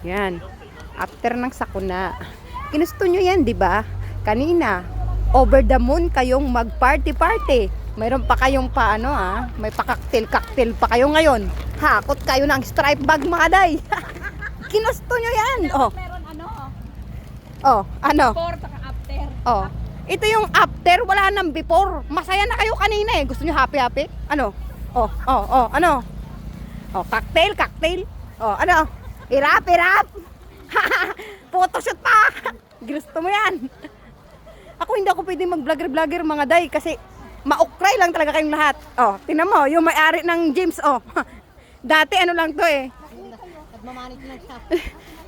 Yan. After ng sakuna. Ginusto nyo yan, di ba? Kanina, over the moon kayong mag-party-party. Mayroon pa kayong paano may pakaktil-kaktil pa kayo ngayon. Hakot kayo ng stripe bag mga day. Ginusto nyo yan. Oh. Meron ano? Oh, ano? Before, saka after. Oh. Ito yung after, wala nang before. Masaya na kayo kanina eh. Gusto nyo happy-happy? Ano? Ano? Oh, cocktail. Oh, ano? Irap. Photoshoot pa. Gusto mo yan. Hindi ako pwede mag-vlogger mga day kasi maukray lang talaga kayong lahat. Oh, tingnan mo, yung may-ari ng James, oh. Dati ano lang to eh. Nagmamanit na siya.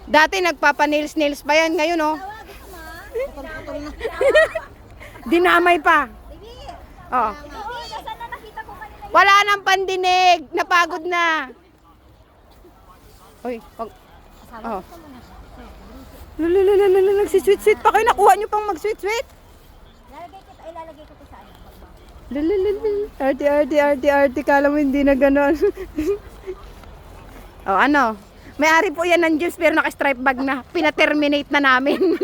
Dati nagpapa-nails pa yan. Ngayon, oh. Dinamay pa. Oh. Wala nang pandinig. Napagod na. Uy, oh. Nagsisweet-sweet pa kayo. Nakuha nyo pang mag-sweet-sweet. Ilalagay ko to sa ano. Arty. Kala mo hindi na gano'n. Oh, ano? May-ari po yan ng James pero naka-stripe bag na. Pina-terminate na namin.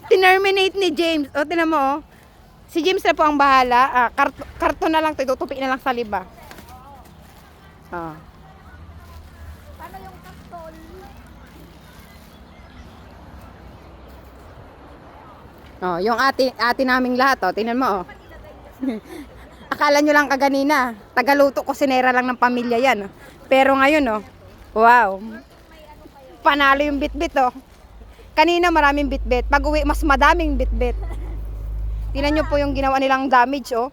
Tinerminate ni James. O, tinan mo, oh. Si James na po ang bahala. Karton na lang ito. Tutupi na lang sa liba. Oh. Paano yung kastol? Oh, yung ate naming lahat, oh. Tingnan mo, oh. Akala nyo lang kaganina. Tagaluto ko sinera lang ng pamilya yan, oh. Pero ngayon, oh. Wow. Panalo yung bitbit, oh. Kanina maraming bitbit. Pag uwi, mas madaming bitbit. Tingnan nyo po yung ginawa nilang damage, oh.